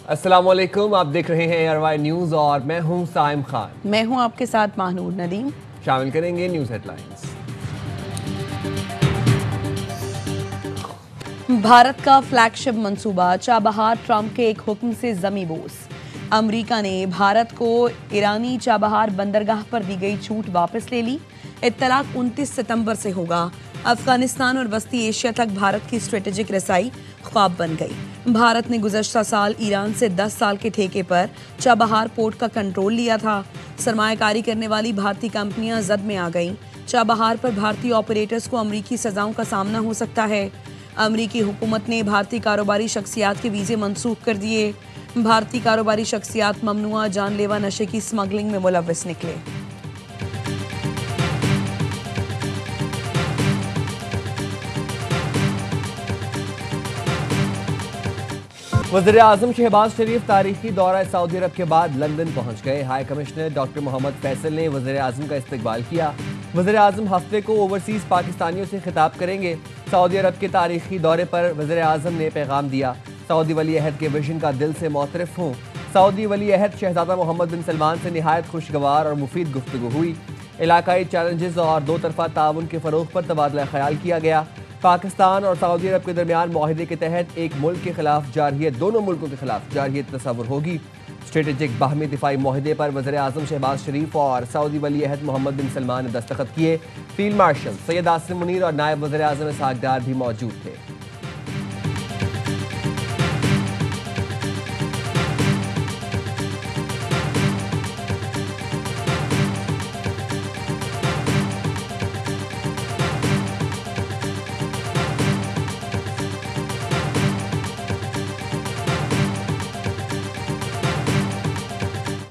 अस्सलाम वालेकुम, आप देख रहे हैं ARY न्यूज़ और मैं हूं साइम खान। मैं हूं आपके साथ महानूर नदीम। शामिल करेंगे न्यूज़ हेडलाइंस। भारत का फ्लैगशिप मंसूबा चाबहार ट्रंप के एक हुक्म से जमीबोस। अमेरिका ने भारत को ईरानी चाबहार बंदरगाह पर दी गई छूट वापस ले ली। इत्तलाक 29 सितंबर से होगा। अफगानिस्तान और वस्ती एशिया तक भारत की स्ट्रेटेजिक रसाई ख्वाब बन गई। भारत ने गुज़श्ता साल ईरान से 10 साल के ठेके पर चाबहार पोर्ट का कंट्रोल लिया था। सरमायाकारी करने वाली भारतीय कंपनियां जद में आ गईं। चाबहार पर भारतीय ऑपरेटर्स को अमरीकी सजाओं का सामना हो सकता है। अमरीकी हुकूमत ने भारतीय कारोबारी शख्सियात के वीज़े मनसूख कर दिए। भारतीय कारोबारी शख्सियात ममनुआ जानलेवा नशे की स्मगलिंग में मुलव्वस निकले। वज़ीर आज़म शहबाज शरीफ तारीखी दौरा सऊदी अरब के बाद लंदन पहुंच गए। High commissioner doctor Mohammad Faisal ने वज़ीर आज़म का इस्तकबाल किया। वज़ीर आज़म हफ्ते को ओवरसीज़ पाकिस्तानियों से खिताब करेंगे। सऊदी अरब के तारीखी दौरे पर वज़ीर आज़म ने पैगाम दिया, सऊदी वली अहद के विजन का दिल से मोतरफ़ हूँ। सऊदी वली अहद शहज़ादा मोहम्मद बिन सलमान से निहायत खुशगवार और मुफीद गुफ्तगू हुई। इलाकाई चैलेंजेस और दो तरफ़ा ताउन के फ़रोग़ पर तबादला ख़याल किया गया। पाकिस्तान और सऊदी अरब के दरमियान माहिदे के तहत एक मुल्क के खिलाफ जारहियत, दोनों मुल्कों के खिलाफ जारहियत तस्वुर होगी। स्ट्रेटेजिक बाहमी दिफाई माहिदे पर वज़ीर आज़म शहबाज शरीफ और सऊदी वली अहद मोहम्मद बिन सलमान ने दस्तखत किए। फील्ड मार्शल सैयद आसिम मुनीर और नायब वज़ीर आज़म इसहाक डार भी मौजूद थे।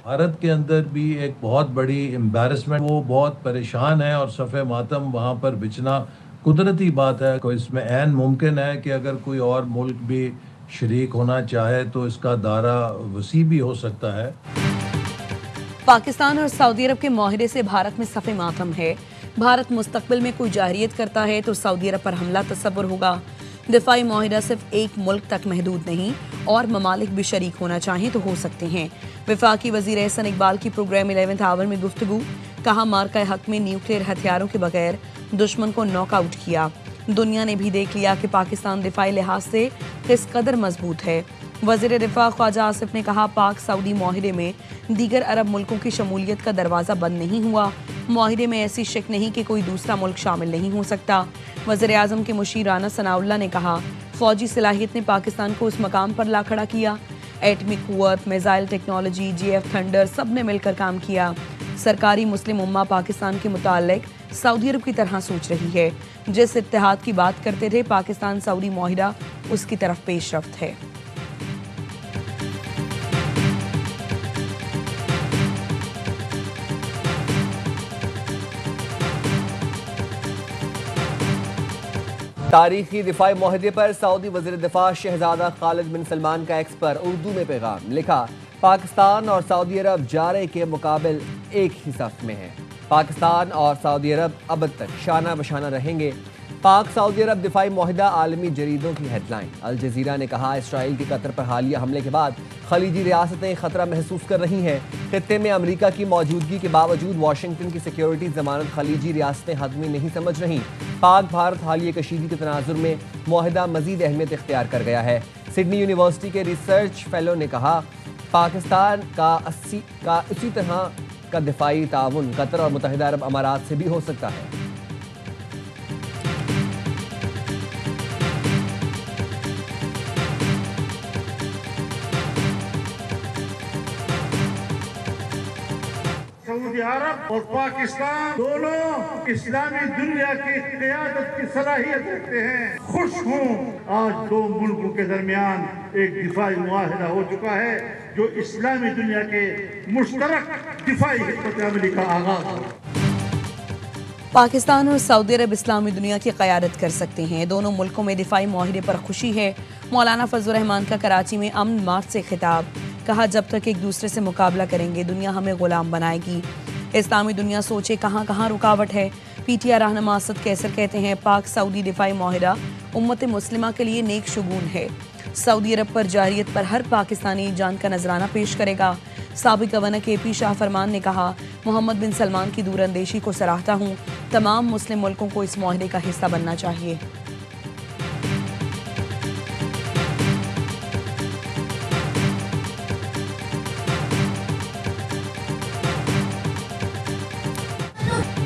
भारत के अंदर भी एक बहुत बड़ी एम्बैरसमेंट, वो बहुत परेशान है और सफ़े मातम वहाँ पर बिछना कुदरती बात है। कोई इसमें ऐन मुमकिन है कि अगर कोई और मुल्क भी शरीक होना चाहे तो इसका दायरा वसी भी हो सकता है। पाकिस्तान और सऊदी अरब के माहिदे से भारत में सफ़े मातम है। भारत मुस्तकबिल में कोई जारहियत करता है तो सऊदी अरब पर हमला तस्वुर होगा। दिफाई माहिदा सिर्फ एक मुल्क तक महदूद नहीं, और ममालिक भी शरीक होना चाहें तो हो सकते हैं। वफाकी वज़ीर एहसन इकबाल की प्रोग्राम 11th आवर में गुफ्तगू, कहा मार्का हक में न्यूक्लियर हथियारों के बगैर दुश्मन को नॉकआउट किया। दुनिया ने भी देख लिया कि पाकिस्तान दिफाई लिहाज से किस कदर मजबूत है। वज़ीर दिफा ख्वाजा आसिफ ने कहा, पाक सऊदी माहिदे में दीगर अरब मुल्कों की शमूलियत का दरवाज़ा बंद नहीं हुआ। माहिदे में ऐसी शक नहीं कि कोई दूसरा मुल्क शामिल नहीं हो सकता। वज़ीर आज़म के मुशीर राना सनाउल्लाह ने कहा, फ़ौजी सलाहियत ने पाकिस्तान को उस मकाम पर ला खड़ा किया। एटमी कुव्वत, मिसाइल टेक्नोलॉजी, JF थंडर, सब ने मिलकर काम किया। सरकारी मुस्लिम उम्मा पाकिस्तान के मुताल्लिक सऊदी अरब की तरह सोच रही है। जिस इत्तेहाद की बात करते थे पाकिस्तान सऊदी माहिदा, उसकी तरफ पेशरफ्त है। तारीखी दिफाई माहिदे पर सऊदी वज़ीर दिफा शहजादा खालिद बिन सलमान का एक्स पर उर्दू में पैगाम लिखा, पाकिस्तान और सऊदी अरब जारे के मुकाबिल एक ही सफ में हैं। पाकिस्तान और सऊदी अरब अब तक शाना बशाना रहेंगे। पाक सऊदी अरब दिफाई माहिदा आलमी जरीदों की हेडलाइन। अल जजीरा ने कहा, इसराइल की कतर पर हालिया हमले के बाद खलीजी रियासतें खतरा महसूस कर रही हैं। खित्ते में अमरीका की मौजूदगी के बावजूद वाशिंगटन की सिक्योरिटी जमानत खलीजी रियासतें हतमी नहीं समझ रही। पाक भारत हालिया कशीदी के तनाजुर में माहिदा मजीद अहमियत इख्तियार कर गया है। सिडनी यूनिवर्सिटी के रिसर्च फेलो ने कहा, पाकिस्तान का इसी तरह का दिफाई ताउन कतर और मुत्तहिदा अरब अमारात से भी हो सकता है। सऊदी अरब और पाकिस्तान दोनों इस्लामी दुनिया की क़यादत की सलाहियत रखते हैं। खुश हूँ आज दो मुल्कों के दरमियान एक दिफाई मुआहिदा हो चुका है जो इस्लामी दुनिया के मुश्तरक दिफाई हिकमत अमली का आगाज हो। पाकिस्तान और सऊदी अरब इस्लामी दुनिया की क़यादत कर सकते हैं। दोनों मुल्कों में दिफाई माहिदे पर खुशी है। मौलाना फजलुर रहमान का कराची में अमन मार्च से खिताब, कहा जब तक एक दूसरे से मुकाबला करेंगे दुनिया हमें गुलाम बनाएगी। इस्लामी दुनिया सोचे कहाँ कहाँ रुकावट है। PTI रहनुमा असद कैसर कहते हैं, पाक सऊदी दिफाई माहिदा उम्मत मुस्लिमा के लिए नेक शुगून है। सऊदी अरब पर जारियत पर हर पाकिस्तानी जान का नजराना पेश करेगा। साबिक गवर्नर KP शाह फरमान ने कहा, मोहम्मद बिन सलमान की दूरअंदेशी को सराहता हूँ। तमाम मुस्लिम मुल्कों को इस माहरे का हिस्सा बनना चाहिए।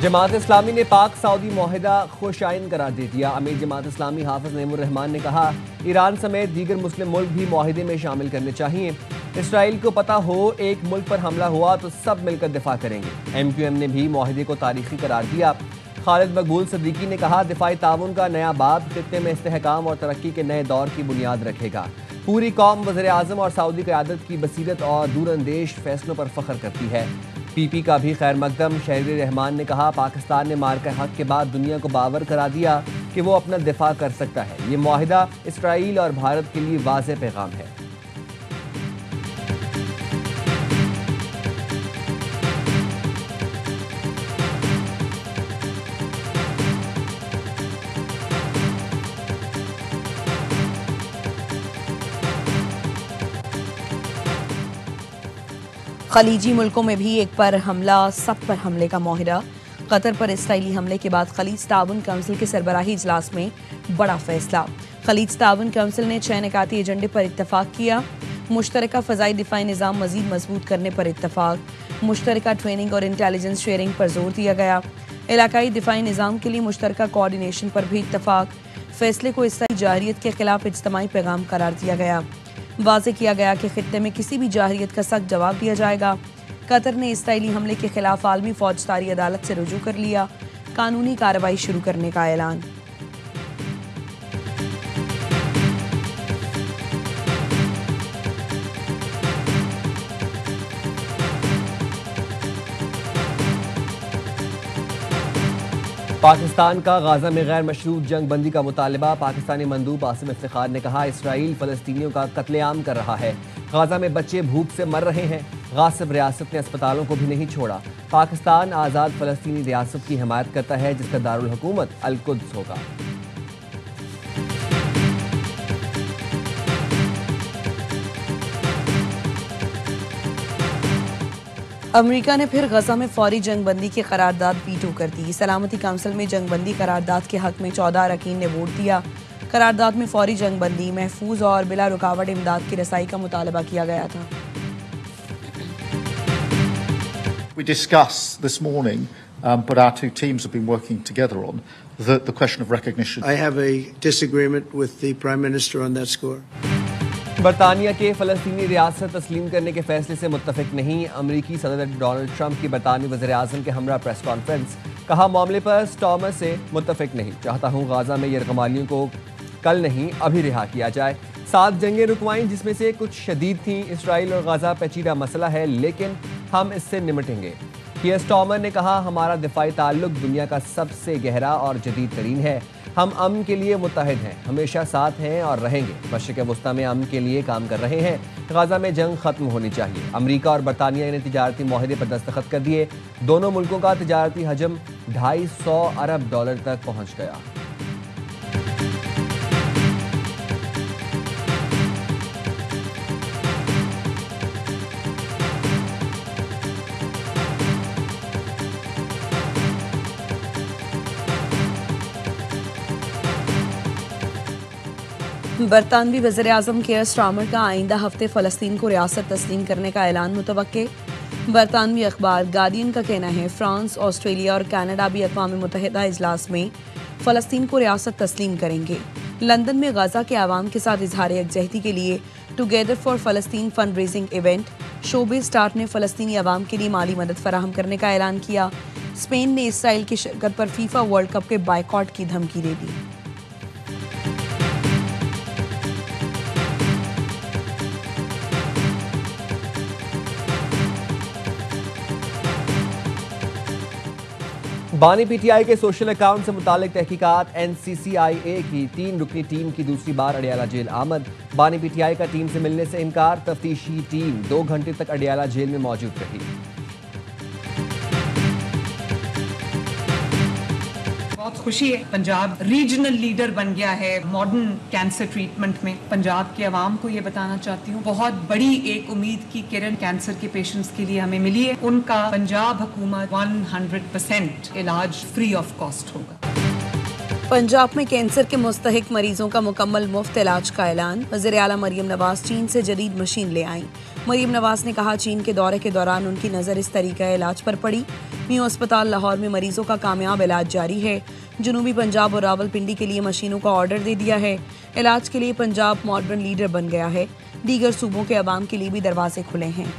जमात इस्लामी ने पाक सऊदी मुआहिदा खुशाइन करार दे दिया। अमीर जमात इस्लामी हाफिज नईमुर रहमान ने कहा, ईरान समेत दीगर मुस्लिम मुल्क भी मुआहिदे में शामिल करने चाहिए। इसराइल को पता हो एक मुल्क पर हमला हुआ तो सब मिलकर दिफा करेंगे। MQM ने भी मुआहिदे को तारीखी करार दिया। खालिद मकबूल सिद्दीकी ने कहा, दिफाई ताउन का नया बाब खित्ते में इस्तेहकाम और तरक्की के नए दौर की बुनियाद रखेगा। पूरी कौम वज़ीर आज़म और सऊदी क़यादत की बसीरत और दूरअंदेश फैसलों पर फख्र करती है। PP का भी खैर मकदम शहरी रहमान ने कहा, पाकिस्तान ने मार्का हक के बाद दुनिया को बावर करा दिया कि वो अपना दिफा कर सकता है। ये मुआहिदा इसराइल और भारत के लिए वाज़ेह पैगाम है। खलीजी मुल्कों में भी एक पर हमला सब पर हमले का मुआहिदा। कतर पर इसराइली हमले के बाद खलीज ताउन काउंसिल के सरबराही इजलास में बड़ा फैसला। खलीज ताउन काउंसिल ने 6 निकाती एजेंडे पर इत्तफाक किया। मुश्तरका फ़ज़ाई दिफाई निज़ाम मज़ीद मजबूत करने पर इत्तफाक। मुश्तरका ट्रेनिंग और इंटेलिजेंस शेयरिंग पर जोर दिया गया। इलाकाई दिफाई निज़ाम के लिए मुश्तरका कोऑर्डिनेशन पर भी इत्तफाक। फैसले को इसराइली जाहिरियत के खिलाफ इज्तिमाई पैगाम करार दिया गया। वाज़ेह किया गया कि खित्ते में किसी भी जाहिरियत का सख्त जवाब दिया जाएगा। कतर ने इसराइली हमले के खिलाफ आलमी फौजदारी अदालत से रुजू कर लिया। कानूनी कार्रवाई शुरू करने का ऐलान। पाकिस्तान का गाजा में गैर मशरूत जंग बंदी का मुतालबा। पाकिस्तानी मंदूब आसिम इफ्तिखार ने कहा, इसराइल फ़लस्तीनियों का कत्लेआम कर रहा है। गाजा में बच्चे भूख से मर रहे हैं। गासिब रियासत ने अस्पतालों को भी नहीं छोड़ा। पाकिस्तान आज़ाद फ़लस्तीनी रियासत की हिमायत करता है जिसका दारुल हुकूमत अल-कुद्स होगा। अमेरिका ने फिर गजा में फौरी जंगबंदी की करारदाद वीटो कर दी। सलामती काउंसिल में जंगबंदी करारदाद के हक में 14 अरकान ने वोट दिया। करारदाद में फौरी जंगबंदी, महफूज और बिला रुकावट इमदाद की रसाई का मुतालबा किया गया था। We discussed this morning, but our two teams have been working together on the question of recognition. I have a disagreement with the Prime Minister on that score. बरतानिया के फ़लस्तीनी रियासत तस्लीम करने के फैसले से मुत्तफिक नहीं। अमरीकी सदर डोनाल्ड ट्रंप की बरतानवी वज़ीर आज़म के हमरा प्रेस कॉन्फ्रेंस। कहा, मामले पर स्टॉर्मर से मुत्तफिक नहीं। चाहता हूँ गाजा में यरगमालियों को कल नहीं अभी रिहा किया जाए। 7 जंगें रुकवाईं जिसमें से कुछ शदीद थीं। इसराइल और गाजा पेचीदा मसला है लेकिन हम इससे निपटेंगे। कियर स्टॉर्मर ने कहा, हमारा दिफाई ताल्लुक दुनिया का सबसे गहरा और जदीद तरीन है। हम अमन के लिए मुत्तहिद हैं, हमेशा साथ हैं और रहेंगे। मशरिक़ वस्ता में अमन के लिए काम कर रहे हैं। गाजा में जंग खत्म होनी चाहिए। अमेरिका और बरतानिया ने तिजारती मुआहदे पर दस्तखत कर दिए। दोनों मुल्कों का तिजारती हजम $250 अरब तक पहुँच गया। बरतानवी वज़ीर आज़म कियर स्टारमर का आइंदा हफ्ते फ़लस्तीन को रियासत तस्लीम करने का ऐलान मुतवक्के। बरतानवी अखबार गार्डियन का कहना है, फ्रांस, ऑस्ट्रेलिया और कनाडा भी अक़वाम मुत्तहिदा इजलास में फ़लस्तीन को रियासत तस्लीम करेंगे। लंदन में गाज़ा के आवाम के साथ इजहार यकजहती के लिए together for Palestine fund raising event. Showbiz star ने फ़लस्तीनी आवाम के लिए माली मदद फराहम करने का ऐलान किया। स्पेन ने इसराइल की शिरकत पर फीफा वर्ल्ड कप के बायकॉट की धमकी दे दी। बानी PTI के सोशल अकाउंट से मुतालिक तहकीकात। NCCIA की 3 रुकनी टीम की दूसरी बार अडियाला जेल आमद। बानी PTI का टीम से मिलने से इनकार। तफ्तीशी टीम 2 घंटे तक अडियाला जेल में मौजूद रही। About खुशी है। पंजाब रीजनल लीडर बन गया है मॉडर्न कैंसर ट्रीटमेंट में। पंजाब के अवाम को ये बताना चाहती हूँ, बहुत बड़ी एक उम्मीद की किरण कैंसर के पेशेंट्स के लिए हमें मिली है। उनका पंजाब हुकूमत 100% इलाज फ्री ऑफ कॉस्ट होगा। पंजाब में कैंसर के मुस्तहिक मरीजों का मुकम्मल मुफ्त इलाज का ऐलान। वज़ीर आला मरियम नवाज चीन से जदीद मशीन ले आईं। मरियम नवाज ने कहा, चीन के दौरे के दौरान उनकी नज़र इस तरीक़े इलाज पर पड़ी। मियां अस्पताल लाहौर में मरीजों का कामयाब इलाज जारी है। जनूबी पंजाब और रावलपिंडी के लिए मशीनों का ऑर्डर दे दिया है। इलाज के लिए पंजाब मॉडर्न लीडर बन गया है। दीगर सूबों के अवाम के लिए भी दरवाजे खुले हैं।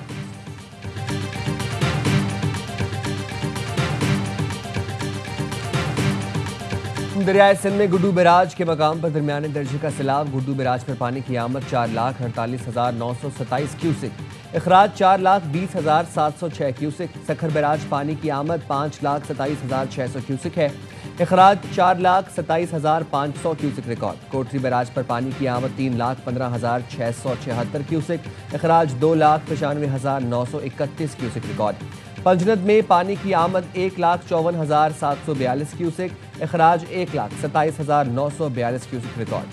दरियाए सिंध में गुड्डू बैराज के मकाम पर दरमियाने दर्जे का सैलाब। गुड्डू बैराज पर पानी की आमद 4,48,927 क्यूसिक, अखराज 4,20,706 क्यूसिक। सखर बैराज पानी की आमद 5,27,600 क्यूसिक है, अखराज 4,27,500 क्यूसिक रिकॉर्ड। कोटरी बैराज पर पानी की आमद 3,15,676 क्यूसिक, अखराज 2,95,931 क्यूसिक रिकॉर्ड। पंजनद में पानी की आमद 1,54,742 क्यूसिक, अखराज 1,27,942 क्यूसिक रिकॉर्ड।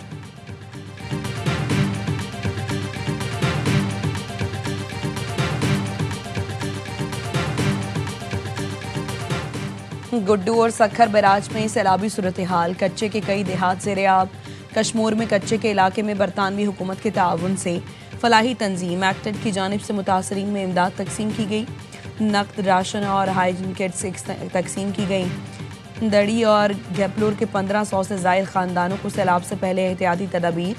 गुड्डू और सखर बैराज में सैलाबी सूरत हाल। कच्चे के कई देहात ज़ेर-ए-आब। कश्मीर में कच्चे के इलाके में बरतानवी हुकूमत के ताउन से फलाही तंजीम एक्टेड की जानिब से मुतासरीन में इमदाद तकसीम की गई। नकद, राशन और हाइजीन किट्स तकसीम की गई। दड़ी और घेपलूर के 1500 से ज़ायद ख़ानदानों को सैलाब से पहले एहतियाती तदाबीर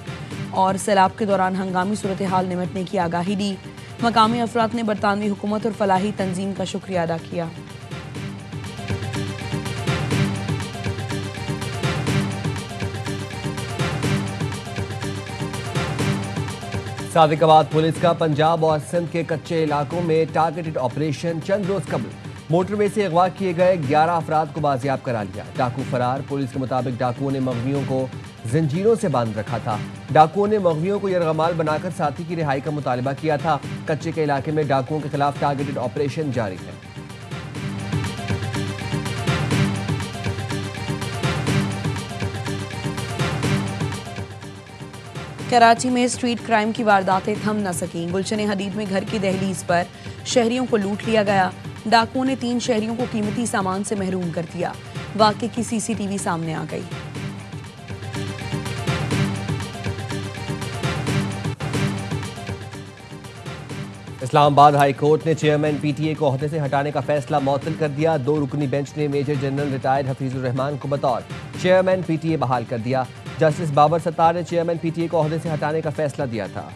और सैलाब के दौरान हंगामी सूरत हाल निमटने की आगाही दी। मकामी अफराद ने बरतानवी हुकूमत और फलाही तंजीम का शुक्रिया अदा किया। सादिकाबाद पुलिस का पंजाब और सिंध के कच्चे इलाकों में टारगेटेड ऑपरेशन। चंद रोज कबल मोटरवे से अगवा किए गए 11 अफराद को बाजियाब करा लिया। डाकू फरार। पुलिस के मुताबिक डाकुओं ने मगवियों को जंजीरों से बांध रखा था। डाकुओं ने मगवियों को यरगमाल बनाकर साथी की रिहाई का मुतालबा किया था। कच्चे के इलाके में डाकुओं के खिलाफ टारगेटेड ऑपरेशन जारी है। कराची में स्ट्रीट क्राइम की वारदातें थम न सकीं। गुलशन हदीद में घर की दहलीज पर शहरियों को लूट लिया गया। डाकुओं ने 3 शहरियों को कीमती सामान से महरूम कर दिया। वाक़े की सीसीटीवी सामने आ गई। इस्लामाबाद हाई कोर्ट ने चेयरमैन पीटीए को ओहदे से हटाने का फैसला मुअत्तल कर दिया। 2 रुकनी बेंच ने major general retired Hafizur Rahman को बतौर चेयरमैन पीटीए बहाल कर दिया। जस्टिस बाबर सत्तार ने चेयरमैन पीटीए को ओहदे से हटाने का फैसला दिया था।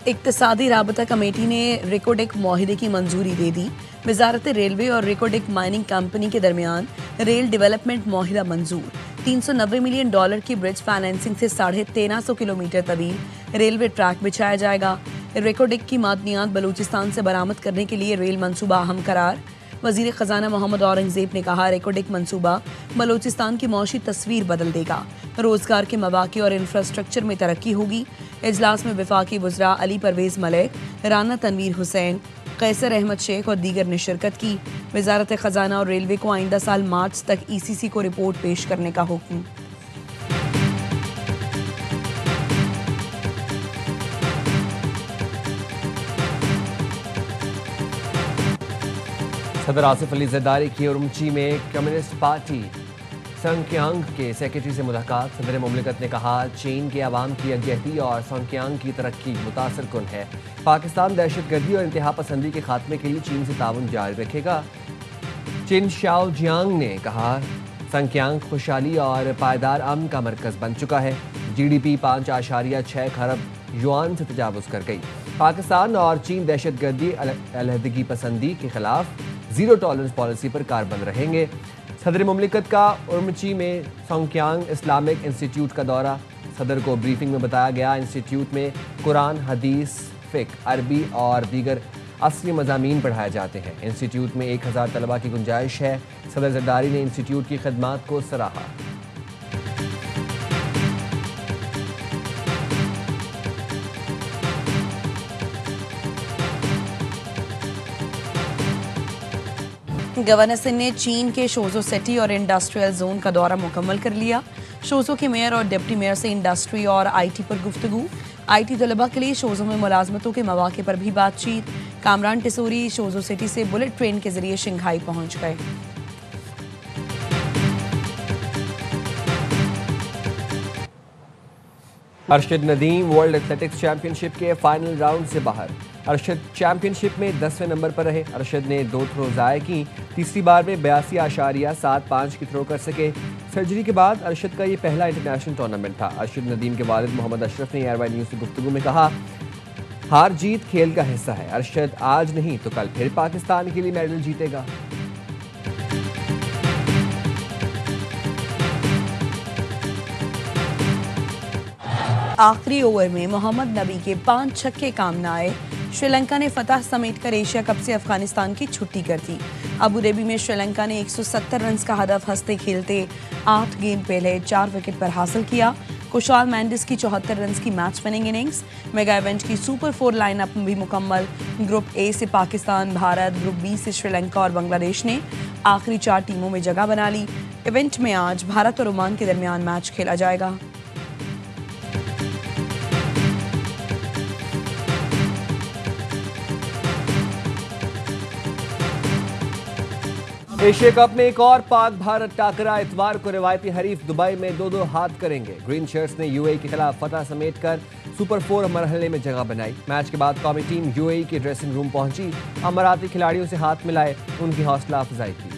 इक्तिसादी राबता कमेटी ने रिकोडेक मुआहिदे की मंजूरी दे दी। वजारत रेलवे और रिकोडेक माइनिंग कंपनी के दरमियान रेल डेवलपमेंट मुआहिदा मंजूर। $390 मिलियन की ब्रिज फाइनेंसिंग से 1350 किलोमीटर तवील रेलवे ट्रैक बिछाया जाएगा। रिकोडेक की मादनियात बलूचिस्तान से बरामद करने के लिए रेल मंसूबा अहम करार। वजीर खजाना मोहम्मद औरंगजेब ने कहा, रिकोडेक मंसूबा बलूचिस्तान की मौशी तस्वीर बदल देगा। रोजगार के मौके और इंफ्रास्ट्रक्चर में तरक्की होगी। इजलास में वफाकी वज़रा अली परवेज मलिक, राना तनवीर हुसैन, कैसर अहमद शेख और दीगर ने शिरकत की। वजारत खजाना और रेलवे को आइंदा साल मार्च तक ECC को रिपोर्ट पेश करने का हुक्म। सदर आसिफ अली जरदारी की उरुमची में कम्युनिस्ट पार्टी संक्यांग के सेक्रेटरी से मुलाकात। सदर मुमलिकत ने कहा, चीन के अवाम की यकजहती और संक्यांग की तरक्की मुतासर कुन है। पाकिस्तान दहशतगर्दी और इंतहा पसंदी के खात्मे के लिए चीन से ताउन जारी रखेगा। चिन शाओ जियांग ने कहा, संक्यांग खुशहाली और पायदार अमन का मरकज बन चुका है। GDP 5.6 खरब युआन से तजावुज कर गई। पाकिस्तान और चीन दहशतगर्दी अलहदगी पसंदी के खिलाफ जीरो टॉलरेंस पॉलिसी पर कारबंद रहेंगे। सदर मुमलिकत का उर्मची में संक्यांग इस्लामिक इंस्टीट्यूट का दौरा। सदर को ब्रीफिंग में बताया गया, इंस्टीट्यूट में कुरान, हदीस, फ़िक़्ह, अरबी और दीगर असली मज़ामीन पढ़ाए जाते हैं। इंस्टीट्यूट में 1000 तलबा की गुंजाइश है। सदर जरदारी ने इंस्टीट्यूट की खदमात को सराहा। गवर्नर सिंह ने चीन के शोजो सिटी और इंडस्ट्रियल जोन का दौरा मुकम्मल कर लिया। शोजो के मेयर और डिप्टी मेयर से इंडस्ट्री और आईटी पर गुफ्तगू। आईटी तलबा के लिए शोजो में मुलाजमतों के मौके पर भी बातचीत। कामरान टिसोरी शोजो सिटी से बुलेट ट्रेन के जरिए शंघाई पहुंच गए। Arshad Nadeem world athletics championship के फाइनल राउंड से बाहर। अरशद चैंपियनशिप में 10वें नंबर पर रहे। अरशद ने 2 थ्रो ज़ाया की। तीसरी बार में 82.75 की थ्रो कर सके। सर्जरी के बाद अरशद का ये पहला इंटरनेशनल टूर्नामेंट था। अरशद नदीम के वालिद मोहम्मद अशरफ ने एयरवाई न्यूज़ से गुफ्तगू में कहा, हार जीत खेल का हिस्सा है। अरशद आज नहीं तो कल फिर पाकिस्तान के लिए मेडल जीतेगा। आखिरी ओवर में मोहम्मद नबी के 5 छक्के काम न आए। श्रीलंका ने फतह समेटकर एशिया कप से अफगानिस्तान की छुट्टी कर दी। अबू धाबी में श्रीलंका ने 170 रन का हदफ हंसते खेलते 8 गेंद पहले 4 विकेट पर हासिल किया। कुशाल मेंडिस की 74 रन की match winning innings. Mega event की सुपर 4 लाइनअप भी मुकम्मल। ग्रुप ए से पाकिस्तान, भारत, ग्रुप बी से श्रीलंका और बांग्लादेश ने आखिरी 4 टीमों में जगह बना ली। इवेंट में आज भारत और ओमान के दरमियान मैच खेला जाएगा। एशिया कप में एक और पाक भारत टाकरा। इतवार को रिवायती हरीफ दुबई में 2-2 हाथ करेंगे। ग्रीन शर्ट्स ने यूएई के खिलाफ फतह समेटकर सुपर 4 मरहले में जगह बनाई। मैच के बाद कौमी टीम यूएई के ड्रेसिंग रूम पहुंची। अमाराती खिलाड़ियों से हाथ मिलाए, उनकी हौसला अफजाई की।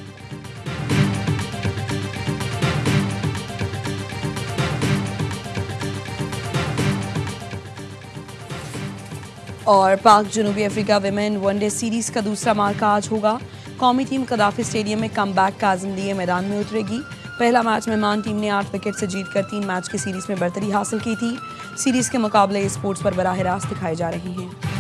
और पाक जनूबी अफ्रीका विमेन वनडे सीरीज का दूसरा मार्का आज होगा। कौमी टीम कदाफी स्टेडियम में कमबैक का आज़म लिए मैदान में उतरेगी। पहला मैच मेहमान टीम ने 8 विकेट से जीतकर 3 मैच की सीरीज में बढ़तरी हासिल की थी। सीरीज के मुकाबले स्पोर्ट्स पर बराह रास्त दिखाए जा रहे हैं।